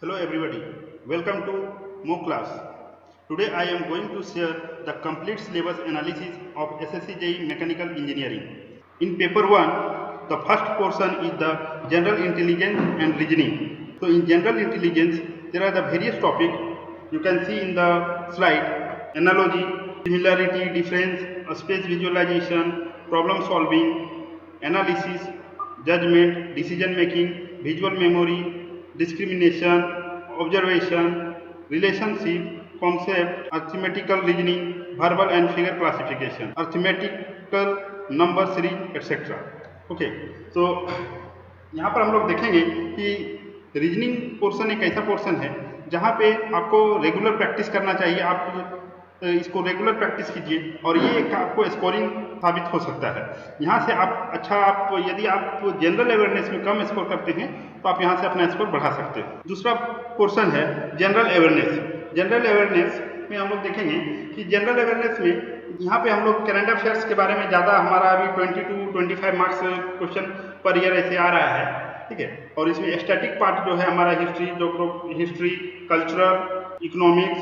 Hello everybody, welcome to MOOC class. Today I am going to share the complete syllabus analysis of SSC JEE Mechanical Engineering. In paper 1, the first portion is the general intelligence and reasoning. So in general intelligence, there are the various topics you can see in the slide: analogy, similarity, difference, space visualization, problem solving, analysis, judgment, decision making, visual memory, discrimination, observation, relationship, concept, arithmetical reasoning, verbal and figure classification, arithmetical number series, etc. Okay, तो यहाँ पर हम लोग देखेंगे कि reasoning portion एक ऐसा portion है जहाँ पे आपको रेगुलर प्रैक्टिस करना चाहिए। आप इसको रेगुलर प्रैक्टिस कीजिए और ये एक आपको स्कोरिंग साबित हो सकता है। यहाँ से आप यदि आप जनरल अवेयरनेस में कम स्कोर करते हैं तो आप यहाँ से अपना स्कोर बढ़ा सकते हैं। दूसरा पोर्शन है जनरल अवेयरनेस। जनरल अवेयरनेस में हम लोग देखेंगे कि जनरल अवेयरनेस में यहाँ पे हम लोग करंट अफेयर्स के बारे में ज़्यादा, हमारा अभी 22 to 25 marks question per year ऐसे आ रहा है, ठीक है। और इसमें स्टैटिक पार्ट जो है हमारा history, cultural, economics,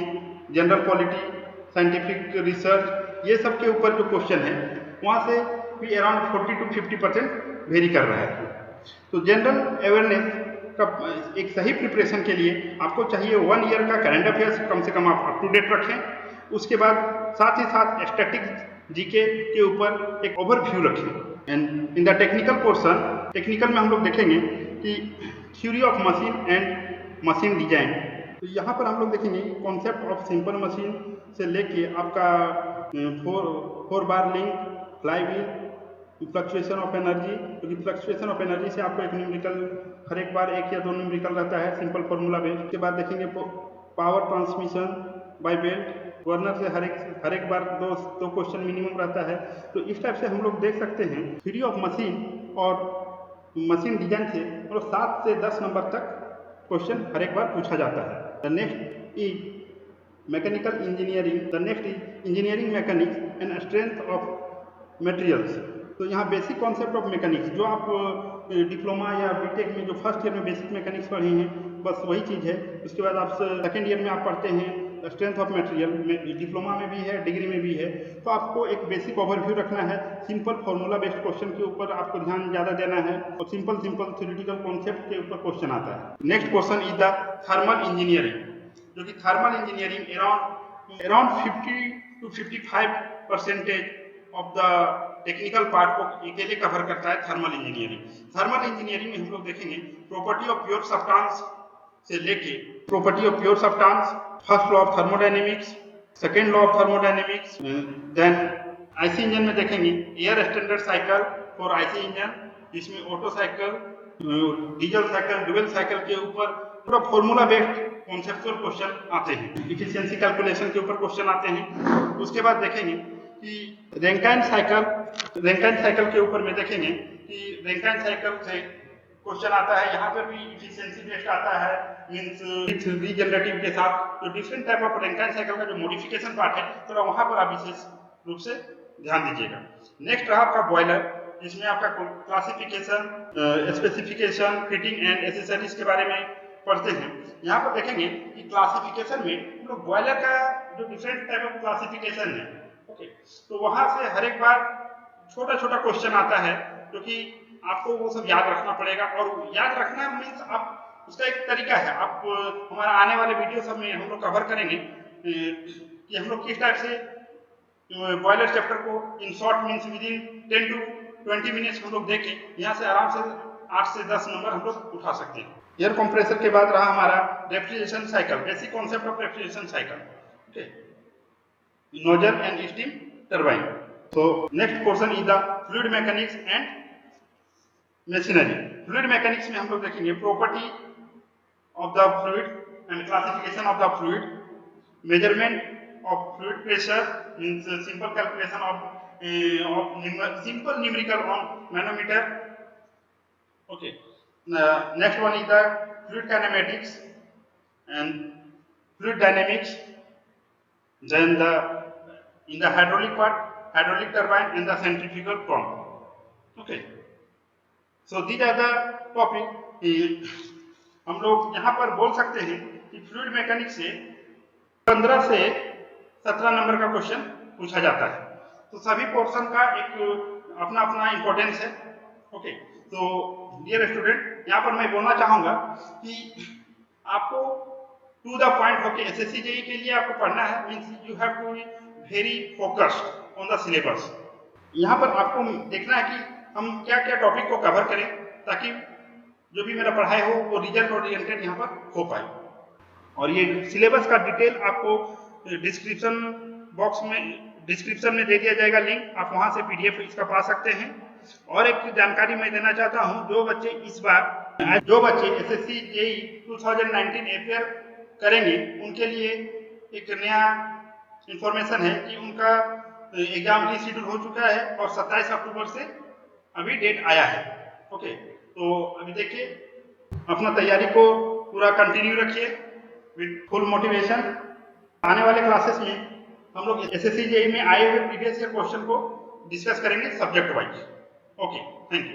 general polity, scientific research, ये सब के ऊपर जो क्वेश्चन है वहाँ से भी अराउंड 40 to 50% वेरी कर रहा है। तो जनरल अवेयरनेस का एक सही प्रिपरेशन के लिए आपको चाहिए 1 ईयर का करंट अफेयर्स कम से कम आप अप टू डेट रखें। उसके बाद साथ ही साथ स्टैटिक जीके के ऊपर एक ओवरव्यू रखें। And in the technical portion, technical में हम लोग देखेंगे कि theory of machine and machine design. तो यहाँ पर हम लोग देखेंगे कॉन्सेप्ट ऑफ सिंपल मशीन से लेके आपका four bar link, fly wheel, fluctuation of energy, क्योंकि फ्लक्चुएशन ऑफ एनर्जी से आपको एक न्यूमेरिकल हर एक बार एक या दो न्यूमेरिकल रहता है सिंपल फॉर्मूला बेस्ड। उसके बाद देखेंगे power transmission by belt, governor से हर एक बार दो क्वेश्चन मिनिमम रहता है। तो इस टाइप से हम लोग देख सकते हैं थ्योरी ऑफ मशीन और मशीन डिजाइन से मतलब 7 से 10 नंबर तक क्वेश्चन हर एक बार पूछा जाता है। The next is mechanical engineering, the next is engineering mechanics and strength of materials. तो यहाँ बेसिक कॉन्सेप्ट ऑफ मैकेनिक्स जो आप डिप्लोमा या बीटेक में जो फर्स्ट ईयर में बेसिक मैकेनिक्स पढ़े हैं बस वही चीज़ है। उसके बाद आप सेकेंड ईयर में आप पढ़ते हैं स्ट्रेंथ ऑफ मटेरियल में, डिप्लोमा में भी है, डिग्री में भी है। तो आपको एक बेसिक ओवरव्यू रखना है। सिंपल फॉर्मूला बेस्ड क्वेश्चन के ऊपर आपको ध्यान ज़्यादा देना है और सिंपल थ्योरेटिकल कॉन्सेप्ट के ऊपर क्वेश्चन आता है। Next question is the thermal engineering, जो कि thermal engineering around 50 to 55% of the technical part को अकेले कवर करता है थर्मल इंजीनियरिंग। थर्मल इंजीनियरिंग में हम लोग देखेंगे प्रॉपर्टी ऑफ प्योर सब्सटेंस से लेके property of pure substance, first law of thermodynamics, second law of thermodynamics, then IC engine में देखेंगे air standard cycle for IC engine, जिसमें Otto cycle, diesel cycle, dual cycle के ऊपर पूरा formula based conceptual question आते हैं। Efficiency calculation के ऊपर क्वेश्चन आते हैं। उसके बाद देखेंगे कि रैंकाइन साइकिल के ऊपर में देखेंगे कि रैंकाइन साइकिल से क्वेश्चन आता है। यहाँ पर भी इफिशिएंसी बेस्ड आता है, मींस रीजनरेटिव के साथ। जो different type of Rankine cycle का जो मॉडिफिकेशन पार्ट है थोड़ा वहाँ पर आप विशेष रूप से ध्यान दीजिएगा। नेक्स्ट रहा आपका बॉयलर, जिसमें आपका classification, specification, fitting and accessories के बारे में पढ़ते हैं। यहाँ पर देखेंगे कि क्लासिफिकेशन में हम लोग बॉयलर का जो डिफरेंट टाइप ऑफ क्लासिफिकेशन है, ओके, तो वहां से हर एक बार छोटा छोटा क्वेश्चन आता है, क्योंकि आपको वो सब याद रखना पड़ेगा। और याद रखना मीन्स आप उसका एक तरीका है। आप हमारा आने वाले वीडियो सब में हम लोग कवर करेंगे कि हम लोग किस टाइप से बॉयलर चैप्टर को in short means with in 10 to 20 minutes हम लोग देखें। यहाँ से आराम से 8 से 10 नंबर हम लोग उठा सकते हैं। एयर कंप्रेसर के बाद रहा हमारा refrigeration cycle, basic concept of refrigeration cycle, okay, nozzle and steam turbine. So next portion is the fluid mechanics and machinery. Fluid mechanics में हम लोग देखेंगे property of the fluid and classification of the fluid, measurement of fluid pressure means simple calculation of simple numerical on manometer. Okay. Next one is the fluid kinematics and fluid dynamics. Then in the hydraulic part, hydraulic turbine and the centrifugal pump. Okay. So these are the topic. हम लोग यहाँ पर बोल सकते हैं कि fluid mechanics से 15 से 17 नंबर का क्वेश्चन पूछा जाता है। तो सभी पोर्शन का एक अपना अपना इंपॉर्टेंस है। ओके, तो डियर स्टूडेंट, यहाँ पर मैं बोलना चाहूँगा कि आपको टू द पॉइंट होके एसएससी जेईई के लिए आपको पढ़ना है, means you have to be very focused on the syllabus. यहाँ पर आपको देखना है कि हम क्या क्या टॉपिक को कवर करें ताकि जो भी मेरा पढ़ाई हो वो रिजल्ट ओरिएंटेड यहाँ पर हो पाए। और ये सिलेबस का डिटेल आपको डिस्क्रिप्शन में दे दिया जाएगा लिंक, आप वहाँ से पीडीएफ इसका पा सकते हैं। और एक जानकारी मैं देना चाहता हूँ, जो बच्चे एसएससी जेईई 2019 अपेयर करेंगे उनके लिए एक नया इंफॉर्मेशन है कि उनका एग्जाम रीशेड्यूल हो चुका है और 27 अक्टूबर से अभी डेट आया है। ओके, तो अभी देखिए, अपना तैयारी को पूरा कंटिन्यू रखिए विद फुल मोटिवेशन। आने वाले क्लासेस में हम लोग एसएससी जेईई में आए हुए प्रीवियस ईयर क्वेश्चन को डिस्कस करेंगे subject wise. Okay, thank you.